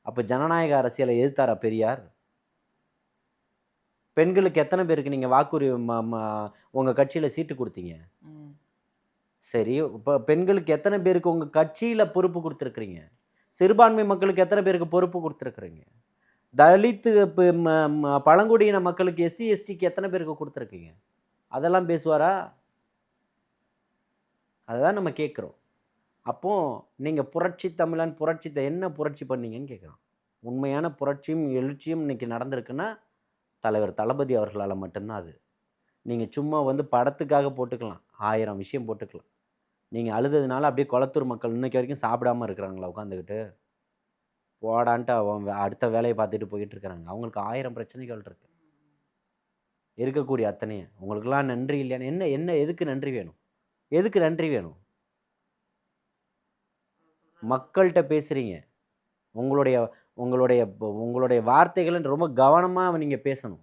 S3: அப்போ ஜனநாயக அரசியலை எதிர்த்தாரா பெரியார்? பெண்களுக்கு எத்தனை பேருக்கு நீங்கள் வாக்குறுதி உங்கள் கட்சியில் சீட்டு கொடுத்தீங்க?
S2: ம்.
S3: சரி, இப்போ பெண்களுக்கு எத்தனை பேருக்கு உங்கள் கட்சியில் பொறுப்பு கொடுத்துருக்குறீங்க? சிறுபான்மை மக்களுக்கு எத்தனை பேருக்கு பொறுப்பு கொடுத்துருக்குறீங்க? தலித்து பழங்குடியின மக்களுக்கு எஸ்சி எஸ்டிக்கு எத்தனை பேருக்கு கொடுத்துருக்கீங்க? அதெல்லாம் பேசுவாரா? அதுதான் நம்ம கேட்குறோம். அப்போது நீங்கள் புரட்சி தமிழன் என்ன புரட்சி பண்ணீங்கன்னு கேட்குறோம். உண்மையான புரட்சியும் எழுச்சியும் இன்றைக்கி நடந்திருக்குன்னா தலைவர் தளபதி அவர்களால் மட்டும்தான் அது. நீங்கள் சும்மா வந்து படத்துக்காக போட்டுக்கலாம், 1000 விஷயம் போட்டுக்கலாம். நீங்கள் அழுததுனால அப்படியே கொளத்தூர் மக்கள் இன்னைக்கு வரைக்கும் சாப்பிடாமல் இருக்கிறாங்களா உட்காந்துக்கிட்டு? போடான்ட்டு அவங்க அடுத்த வேலையை பார்த்துட்டு போயிட்டு இருக்கிறாங்க. அவங்களுக்கு 1000 பிரச்சனைகள் இருக்குது. இருக்கக்கூடிய அத்தனையும் உங்களுக்கெல்லாம் நன்றி இல்லையான்னு என்ன எதுக்கு நன்றி வேணும்? எதுக்கு நன்றி வேணும்? மக்கள்கிட்ட பேசுகிறீங்க. உங்களுடைய வார்த்தைகளை ரொம்ப கவனமாக நீங்கள் பேசணும்.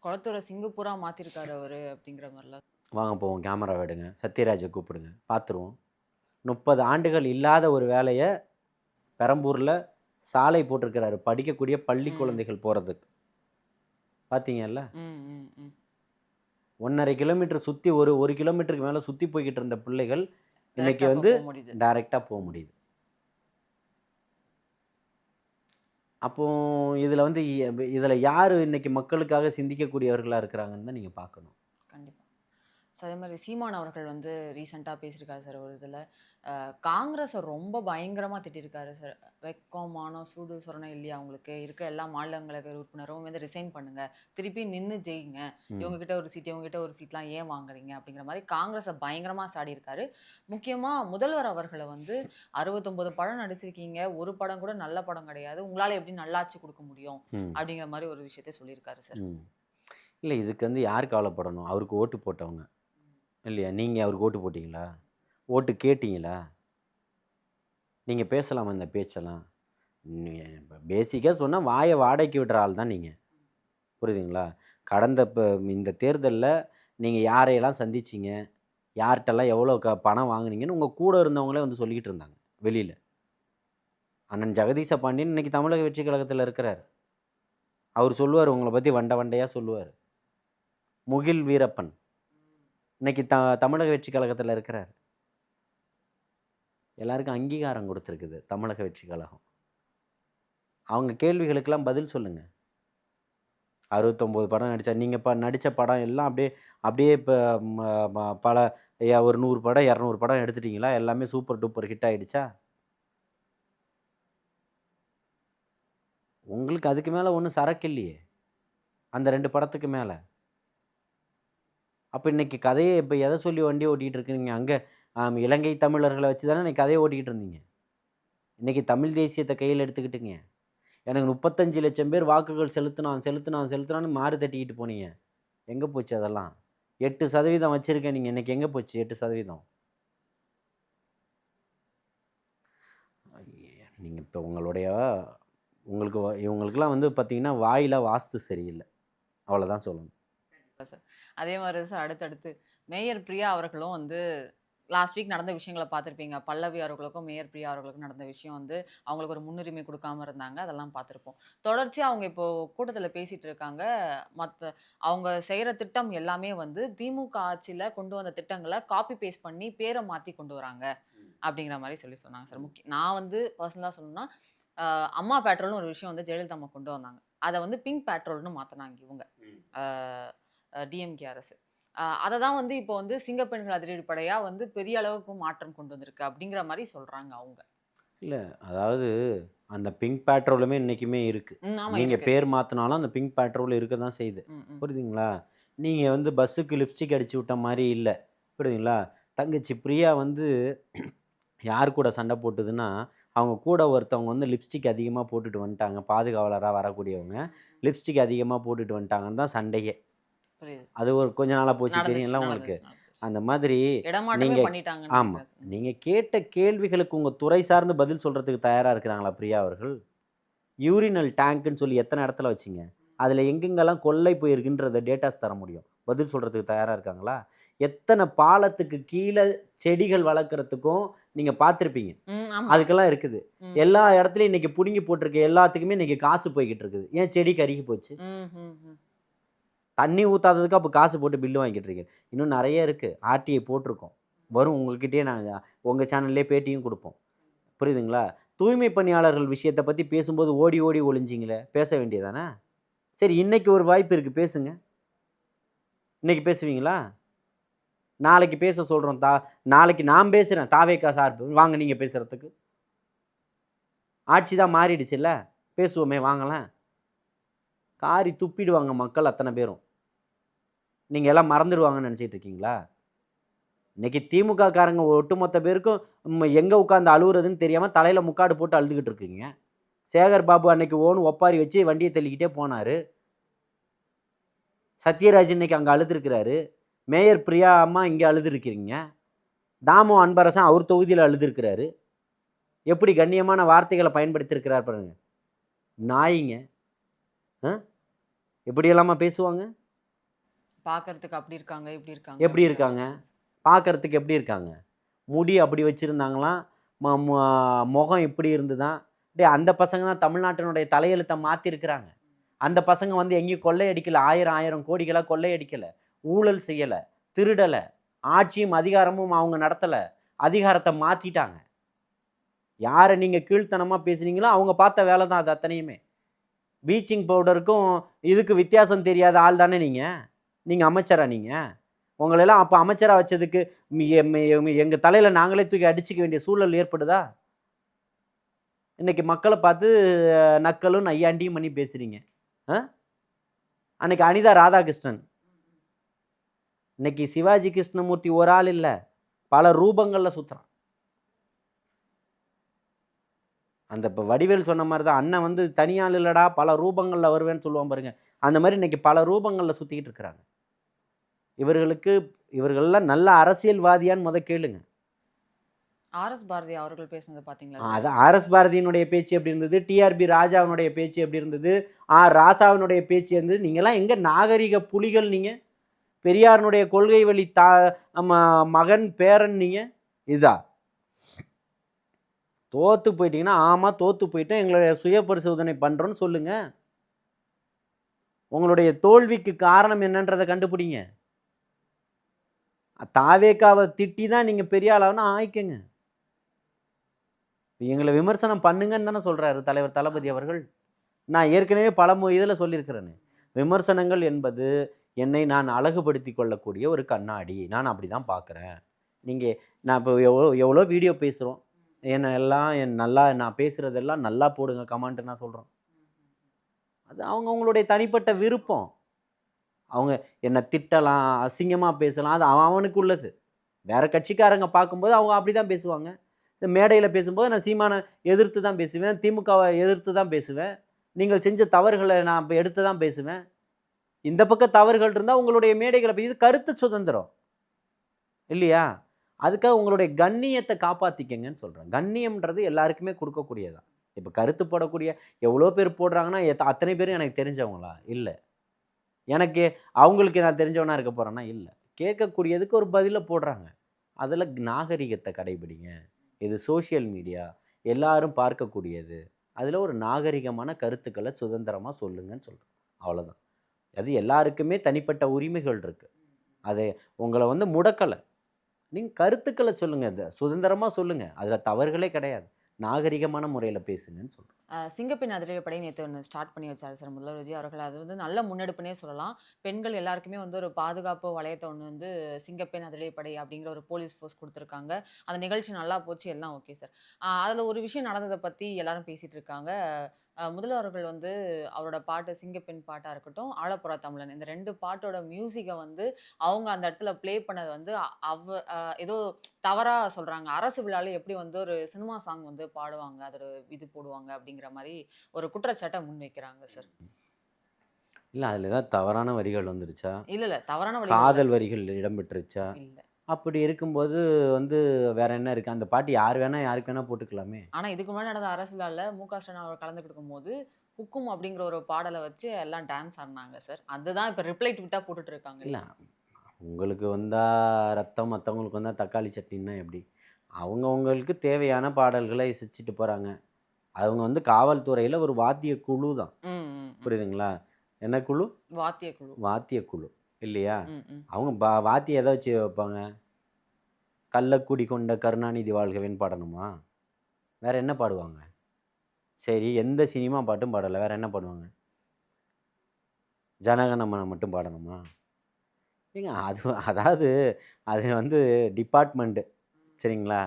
S2: குளத்தூரை சிங்கப்பூரா மாத்திருக்காரு அவரு அப்படிங்கிற மாதிரிலாம்.
S3: வாங்க போவோம், கேமரா எடுங்க, சத்யராஜை கூப்பிடுங்க, பார்த்துருவோம். 30 ஆண்டுகள் இல்லாத ஒரு வேலையை பெரம்பூரில் சாலை போட்டிருக்கிறாரு படிக்கக்கூடிய பள்ளி குழந்தைகள் போகிறதுக்கு. பார்த்தீங்கல்ல? 1.5 கிலோமீட்டர் சுற்றி ஒரு கிலோமீட்டருக்கு மேலே சுற்றி போய்கிட்டு இருந்த பிள்ளைகள் இன்னைக்கு
S2: Direct-ஆ
S3: வந்து
S2: போக முடியுது.
S3: டைரெக்டாக போக முடியுது. அப்போ இதில் வந்து இதில் யார் இன்னைக்கு மக்களுக்காக சிந்திக்கக்கூடியவர்களாக இருக்கிறாங்கன்னு தான் நீங்கள் பார்க்கணும்.
S2: கண்டிப்பா. ஸோ அதே மாதிரி சீமான் அவர்கள் வந்து ரீசெண்டாக பேசியிருக்காரு சார் ஒரு இதில். காங்கிரஸை ரொம்ப பயங்கரமாக திட்டிருக்காரு சார். வெக்கம் மானம் சூடு சொரணம் இல்லையா அவங்களுக்கு இருக்க எல்லா மாநிலங்களவை உறுப்பினரும் வந்து ரிசைன் பண்ணுங்க, திருப்பி நின்று ஜெயிங்க, இவங்ககிட்ட ஒரு சீட் இவங்ககிட்ட ஒரு சீட்லாம் ஏன் வாங்குறீங்க அப்படிங்கிற மாதிரி காங்கிரஸை பயங்கரமாக சாடி இருக்காரு. முக்கியமாக முதல்வர் அவர்களை வந்து 69 படம் நடிச்சிருக்கீங்க, ஒரு படம் கூட நல்ல படம் கிடையாது, உங்களால் எப்படி நல்லாட்சி கொடுக்க முடியும் அப்படிங்கிற மாதிரி ஒரு விஷயத்தை சொல்லியிருக்காரு சார்.
S3: இல்லை, இதுக்கு வந்து யார் கவலைப்படணும்? அவருக்கு ஓட்டு போட்டவங்க இல்லையா? நீங்கள் அவருக்கு ஓட்டு போட்டிங்களா? ஓட்டு கேட்டிங்களா? நீங்கள் பேசலாமா இந்த பேச்செல்லாம்? இப்போ பேசிக்காக சொன்னால் வாயை வாடகைக்கு விடுற ஆள் தான் நீங்கள். புரியுதுங்களா? கடந்த இப்போ இந்த தேர்தலில் நீங்கள் யாரையெல்லாம் சந்திச்சிங்க, யார்கிட்டலாம் எவ்வளோ பணம் வாங்குனீங்கன்னு உங்கள் கூட இருந்தவங்களே வந்து சொல்லிக்கிட்டு இருந்தாங்க வெளியில். அண்ணன் ஜெகதீச பாண்டியன் இன்னைக்கு தமிழக வெற்றி கழகத்தில் இருக்கிறார். அவர் சொல்லுவார், உங்களை பற்றி வண்டையாக சொல்லுவார். முகில் வீரப்பன் இன்னைக்கு தமிழக வெற்றி கழகத்தில் இருக்கிறார். எல்லாருக்கும் அங்கீகாரம் கொடுத்துருக்குது தமிழக வெற்றி கழகம். அவங்க கேள்விகளுக்கெல்லாம் பதில் சொல்லுங்கள். 69 படம் நடித்தார். நீங்கள் நடித்த படம் எல்லாம் அப்படியே இப்போ பல ஒரு 100 படம் 200 படம் எடுத்துட்டிங்களா? எல்லாமே சூப்பர் டூப்பர் ஹிட் ஆகிடுச்சா? உங்களுக்கு அதுக்கு மேலே ஒன்றும் சரக்கு இல்லையே அந்த 2 படத்துக்கு மேலே. அப்போ இன்றைக்கி கதையை இப்போ எதை சொல்லி வண்டி ஓட்டிகிட்டு இருக்குறீங்க? அங்கே இலங்கை தமிழர்களை வச்சு தானே இன்றைக்கி கதையை ஓட்டிக்கிட்டு இருந்தீங்க. இன்றைக்கி தமிழ் தேசியத்தை கையில் எடுத்துக்கிட்டுங்க. எனக்கு 35 லட்சம் பேர் வாக்குகள் செலுத்தினான்னு மாறு தட்டிக்கிட்டு போனீங்க. எங்கே போச்சு அதெல்லாம்? 8% வச்சுருக்கேன் நீங்கள். இன்றைக்கி எங்கே போச்சு 8%? நீங்கள் இப்போ உங்களுக்கு இவங்களுக்கெல்லாம் வந்து பார்த்தீங்கன்னா வாயில் வாஸ்து சரியில்லை, அவ்வளோதான் சொல்லணும்.
S2: சார் அதே மாதிரி சார் அடுத்தடுத்து மேயர் பிரியா அவர்களும் வந்து லாஸ்ட் வீக் நடந்த விஷயங்களை பார்த்துருப்பீங்க. பல்லவி அவர்களுக்கும் மேயர் பிரியா அவர்களுக்கும் நடந்த விஷயம் வந்து அவங்களுக்கு ஒரு முன்னுரிமை கொடுக்காம இருந்தாங்க, அதெல்லாம் பார்த்துருப்போம். தொடர்ச்சியாக அவங்க இப்போ கூட்டத்தில் பேசிட்டு இருக்காங்க. அவங்க செய்கிற திட்டம் எல்லாமே வந்து திமுக ஆட்சியில் கொண்டு வந்த திட்டங்களை காப்பி பேஸ்ட் பண்ணி பேரை மாற்றி கொண்டு வராங்க அப்படிங்கிற மாதிரி சொன்னாங்க சார். நான் வந்து பர்சனலாக சொல்லணும்னா அம்மா பேட்ரோல்னு ஒரு விஷயம் வந்து ஜெயலலிதா அம்மா கொண்டு வந்தாங்க. அதை வந்து பிங்க் பேட்ரோல்னு மாற்றினாங்க இவங்க டிஎம்கே அரசு. அதை தான் வந்து இப்போ வந்து சிங்கப்பெண்கள் அதிரடிப்படையாக வந்து பெரிய அளவுக்கு மாற்றம் கொண்டு வந்திருக்கு அப்படிங்கிற மாதிரி சொல்கிறாங்க அவங்க.
S3: இல்லை, அதாவது அந்த பிங்க் பேட்ரோலுமே இன்றைக்குமே இருக்குது. நீங்கள் பேர் மாற்றினாலும் அந்த பிங்க் பேட்ரோல் இருக்க தான் செய்யுது. புரியுதுங்களா? நீங்கள் வந்து பஸ்ஸுக்கு லிப்ஸ்டிக் அடித்து விட்ட மாதிரி இல்லை. புரியுதுங்களா? தங்கச்சி பிரியா வந்து யார் கூட சண்டை போட்டுதுன்னா, அவங்க கூட ஒருத்தவங்க வந்து லிப்ஸ்டிக் அதிகமாக போட்டுட்டு வந்துட்டாங்க. பாதுகாவலராக வரக்கூடியவங்க லிப்ஸ்டிக் அதிகமாக போட்டுட்டு வந்துட்டாங்கன்னு தான் சண்டையே. அது ஒரு கொஞ்ச நாளாக போச்சு, தெரியுங்களா உங்களுக்கு? அந்த மாதிரி நீங்கள் ஆமாம், நீங்கள் கேட்ட கேள்விகளுக்கு உங்கள் துறை சார்ந்து பதில் சொல்கிறதுக்கு தயாராக இருக்கிறாங்களா பிரியா அவர்கள்? யூரினல் டேங்க்குன்னு சொல்லி எத்தனை இடத்துல வச்சிங்க, அதில் எங்கெங்கெல்லாம் கொள்ளை போயிருக்குன்றத டேட்டாஸ் தர முடியும், பதில் சொல்கிறதுக்கு தயாராக இருக்காங்களா? எத்தனை பாலத்துக்கு கீழே செடிகள் வளர்க்குறதுக்கும் நீங்கள் பார்த்துருப்பீங்க, அதுக்கெல்லாம் இருக்குது. எல்லா இடத்துலையும் இன்றைக்கி பிடுங்கி போட்டிருக்க எல்லாத்துக்குமே இன்றைக்கி காசு போய்கிட்டு இருக்குது. ஏன் செடி கருகி போச்சு? தண்ணி ஊற்றாததுக்கு அப்போ காசு போட்டு பில்லு வாங்கிட்டு இருக்கேன். இன்னும் நிறைய இருக்குது. ஆர்டிஐ போட்டிருக்கோம், வரும் உங்கள்கிட்டயே. நாங்கள் உங்கள் சேனல்லே பேட்டியும் கொடுப்போம். புரியுதுங்களா? தூய்மை பணியாளர்கள் விஷயத்தை பற்றி பேசும்போது ஓடி ஓடி ஒளிஞ்சிங்களே, பேச வேண்டியதானே? சரி, இன்றைக்கி ஒரு வாய்ப்பு இருக்குது, பேசுங்க. இன்றைக்கி பேசுவீங்களா? நாளைக்கு பேச சொல்கிறோம். நாளைக்கு நான் பேசுகிறேன், தாவேக்கா சார்பு வாங்க நீங்கள் பேசுகிறதுக்கு. ஆட்சி தான் மாறிடுச்சுல்ல, பேசுவோமே வாங்கலாம். காரி துப்பிடுவாங்க மக்கள் அத்தனை பேரும். நீங்கள் எல்லாம் மறந்துடுவாங்கன்னு நினச்சிட்டு இருக்கீங்களா? இன்றைக்கி திமுக காரங்க ஒட்டுமொத்த பேருக்கும் எங்கே உட்காந்து அழுகுறதுன்னு தெரியாமல் தலையில் முக்காடு போட்டு அழுதுகிட்டு இருக்கீங்க. சேகர் பாபு அன்னைக்கு ஒப்பாரி வச்சு வண்டியை தள்ளிக்கிட்டே போனார். சத்யராஜ் இன்னைக்கு அங்கே அழுதுருக்கிறாரு. மேயர் பிரியா அம்மா இங்கே அழுதுருக்கிறீங்க. தாமோ அன்பரசன் அவர் தொகுதியில் அழுதுருக்கிறாரு. எப்படி கண்ணியமான வார்த்தைகளை பயன்படுத்தியிருக்கிறார் பாருங்க. நாயிங்க எப்படி எல்லாமா பேசுவாங்க?
S2: பார்க்கறதுக்கு அப்படி இருக்காங்க, இப்படி இருக்காங்க.
S3: எப்படி இருக்காங்க? பார்க்கறதுக்கு எப்படி இருக்காங்க? முடி அப்படி வச்சுருந்தாங்களாம், முகம் இப்படி இருந்துதான். அந்த பசங்க தான் தமிழ்நாட்டினுடைய தலையெழுத்தை மாற்றிருக்கிறாங்க. அந்த பசங்க வந்து எங்கேயும் கொள்ளையடிக்கலை, 1000 கோடிகளாக கொள்ளையடிக்கலை, ஊழல் செய்யலை, திருடலை, ஆட்சியும் அதிகாரமும் அவங்க நடத்தலை. அதிகாரத்தை மாற்றிட்டாங்க. யாரை நீங்கள் கீழ்த்தனமாக பேசுனீங்களோ அவங்க பார்த்த வேலை தான் அது அத்தனையுமே. ப்ளீச்சிங் பவுடருக்கும் இதுக்கு வித்தியாசம் தெரியாத ஆள் தானே நீங்கள் அமைச்சரா நீங்கள்? உங்களெல்லாம் அப்போ அமைச்சராக வச்சதுக்கு எங்கள் தலையில் நாங்களே தூக்கி அடிச்சுக்க வேண்டிய சூழல் ஏற்படுதா? இன்றைக்கி மக்களை பார்த்து நக்கலும் நையாண்டியும் பண்ணி பேசுகிறீங்க. அன்னைக்கு அனிதா ராதாகிருஷ்ணன், இன்னைக்கு சிவாஜி கிருஷ்ணமூர்த்தி ஒரு ஆள் இல்லை, பல ரூபங்களில் சுற்றுறான். அந்த இப்போ வடிவேல் சொன்ன மாதிரி தான், அண்ணன் வந்து தனியாள் இல்லைடா பல ரூபங்களில் வருவேன்னு சொல்லுவான் பாருங்க. அந்த மாதிரி இன்னைக்கு பல ரூபங்களில் சுற்றிக்கிட்டு இருக்கிறாங்க. இவர்கள்லாம் நல்ல அரசியல்வாதியான்னு கேளுங்க.
S2: ஆர்எஸ் பாரதி அவர்கள் பேசுனது பார்த்தீங்களா?
S3: அது ஆர்எஸ் பாரதியினுடைய பேச்சு எப்படி இருந்தது, டிஆர்பி ராஜாவினுடைய பேச்சு எப்படி இருந்தது, ஆர் ராசாவினுடைய பேச்சு இருந்தது. நீங்களாம் எங்கே நாகரிக புலிகள்? நீங்கள் பெரியாருடைய கொள்கை வழி மகன் பேரன். நீங்கள் இதா தோற்று போயிட்டீங்கன்னா, ஆமாம் தோற்று போயிட்டேன், எங்களுடைய சுய பரிசோதனை பண்ணுறோன்னு சொல்லுங்கள். உங்களுடைய தோல்விக்கு காரணம் என்னன்றதை கண்டுபிடிங்க. தாவேக்காவை திட்டி தான் நீங்கள் பெரிய ஆளாகனா ஆயிக்கங்க. எங்களை விமர்சனம் பண்ணுங்கன்னு தானே சொல்கிறாரு தலைவர் தளபதி அவர்கள். நான் ஏற்கனவே பல இதில் சொல்லியிருக்கிறேன்னு, விமர்சனங்கள் என்பது என்னை நான் அழகுபடுத்தி கொள்ளக்கூடிய ஒரு கண்ணாடி. நான் அப்படி தான் பார்க்குறேன். நான் இப்போ எவ்வளோ வீடியோ பேசுகிறோம், நல்லா நான் பேசுகிறதெல்லாம் நல்லா போடுங்க கமெண்ட்டு நான் சொல்கிறோம். அது அவங்களுடைய தனிப்பட்ட விருப்பம். அவங்க என்னை திட்டலாம், அசிங்கமாக பேசலாம், அது அவனுக்கு உள்ளது. வேறு கட்சிக்காரங்க பார்க்கும்போது அவங்க அப்படி தான் பேசுவாங்க. இந்த மேடையில் பேசும்போது நான் சீமானை எதிர்த்து தான் பேசுவேன், திமுகவை எதிர்த்து தான் பேசுவேன், நீங்கள் செஞ்ச தவறுகளை நான் இப்போ எடுத்து தான் பேசுவேன். இந்த பக்கம் தவறுகள் இருந்தால் உங்களுடைய மேடைகளை இது கருத்து சுதந்திரம் இல்லையா? அதுக்காக உங்களுடைய கண்ணியத்தை காப்பாற்றிக்கங்கன்னு சொல்கிறேன். கண்ணியம்ன்றது எல்லாருக்குமே கொடுக்கக்கூடியதான். இப்போ கருத்து போடக்கூடிய எவ்வளோ பேர் போடுறாங்கன்னா அத்தனை பேரும் எனக்கு தெரிஞ்சவங்களா? இல்லை. எனக்கு அவங்களுக்கு நான் தெரிஞ்சவனா இருக்க போகிறேன்னா இல்லை. கேட்கக்கூடியதுக்கு ஒரு பதிலை போடுறாங்க. அதில் நாகரிகத்தை கடைபிடிங்க. இது சோஷியல் மீடியா, எல்லாரும் பார்க்கக்கூடியது. அதில் ஒரு நாகரிகமான கருத்துக்களை சுதந்திரமாக சொல்லுங்கன்னு சொல்கிறேன். அவ்வளோதான். அது எல்லாருக்குமே தனிப்பட்ட உரிமைகள் இருக்குது. அதை உங்களை முடக்கலை. நீங்கள் கருத்துக்களை சொல்லுங்கள், அதை சுதந்திரமாக சொல்லுங்கள். அதில் தவறுகளே கிடையாது. நாகரிகமான முறையில் பேசுங்கன்னு சொல்கிறேன்.
S2: சிங்கப்பெண் அதிரடிப்படை நேற்று ஒன்று ஸ்டார்ட் பண்ணி வச்சார் சார் முதல்வர் விஜய் அவர்கள். அது நல்ல முன்னெடுப்புனே சொல்லலாம். பெண்கள் எல்லாருக்குமே ஒரு பாதுகாப்பு வளையத்தை ஒன்று சிங்கப்பெண் அதிரடிப்படை அப்படிங்கிற ஒரு போலீஸ் ஃபோர்ஸ் கொடுத்துருக்காங்க. அந்த நிகழ்ச்சி நல்லா போச்சு, எல்லாம் ஓகே சார். அதில் ஒரு விஷயம் நடந்ததை பற்றி எல்லாரும் பேசிகிட்டு இருக்காங்க. முதல்வர்கள் அவரோட பாட்டு சிங்கப்பெண் பாட்டாக இருக்கட்டும், ஆழப்புறா தமிழன், இந்த 2 பாட்டோட மியூசிக்கை அவங்க அந்த இடத்துல ப்ளே பண்ணது ஏதோ தவறாக சொல்கிறாங்க. அரசு விழாவில் எப்படி ஒரு சினிமா சாங் பாடுவாங்க, அதோட இது போடுவாங்க அப்படிங்கிற மாதிரி ஒரு குற்றச்சாட்டை முன்வைக்கிறாங்க சார்.
S3: இல்லை, அதில் ஏதாவது தவறான வரிகள் வந்துருச்சா?
S2: இல்லை தவறான
S3: காதல் வரிகள் இடம்பெற்றுச்சா?
S2: இல்லை.
S3: அப்படி இருக்கும்போது வேற என்ன இருக்குது? அந்த பாட்டு யாருக்கு வேணால் போட்டுக்கலாமே.
S2: ஆனால் இதுக்கு முன்னாடி நடந்த அரசியலில் மு.க. ஸ்டாலின் அவர் கலந்துக்கிட்டு இருக்கும்போது ஹுக்கும் அப்படிங்கிற ஒரு பாடலை வச்சு எல்லாம் டான்ஸ் ஆடினாங்க சார். அதுதான் இப்போ ரிப்ளை ட்விட்டாக போட்டுட்டு இருக்காங்க.
S3: இல்லை, உங்களுக்கு வந்தால் ரத்தம், மற்றவங்களுக்கு வந்தால் தக்காளி சட்னின்னா எப்படி? அவங்களுக்கு தேவையான பாடல்களை இசைச்சிட்டு போகிறாங்க. அவங்க காவல்துறையில் ஒரு வாத்திய குழு தான். புரியுதுங்களா? என்ன குழு? வாத்திய குழு இல்லையா? அவங்க வாத்தியம் எதை வச்சு வைப்பாங்க? கள்ளக்குடி கொண்ட கருணாநிதி வாழ்கவேன்னு பாடணுமா? வேற என்ன பாடுவாங்க? சரி, எந்த சினிமா பாட்டும் பாடலை, வேற என்ன பாடுவாங்க? ஜனகணமன மட்டும் பாடணுமா? ஏங்க அதாவது அது டிபார்ட்மெண்ட்டு, சரிங்களா?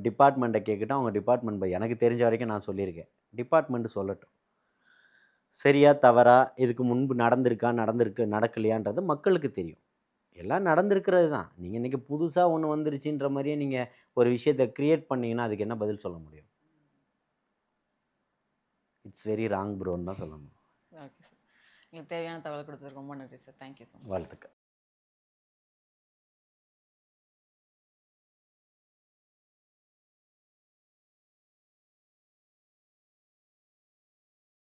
S3: டிபார்ட்மெண்ட்டை கேட்கட்டும், அவங்க டிபார்ட்மெண்ட் எனக்கு தெரிஞ்ச வரைக்கும் நான் சொல்லியிருக்கேன். டிபார்ட்மெண்ட்டு சொல்லட்டும். சரியா தவறா, இதுக்கு முன்பு நடக்கலையான்றது மக்களுக்கு தெரியும். எல்லாம் நடந்திருக்கிறது தான். நீங்கள் இன்றைக்கி புதுசாக ஒன்று வந்துருச்சுன்ற மாதிரியே நீங்கள் ஒரு விஷயத்தை க்ரியேட் பண்ணிங்கன்னா அதுக்கு என்ன பதில் சொல்ல முடியும்? இட்ஸ் வெரி ராங் ப்ரோன்னு தான் சொல்ல முடியும்.
S2: Okay sir. உங்களுக்கு தேவையான தகவல் கொடுத்ததுக்கு ரொம்ப நன்றி சார். Thank you so much.
S3: வாழ்த்துக்கள்.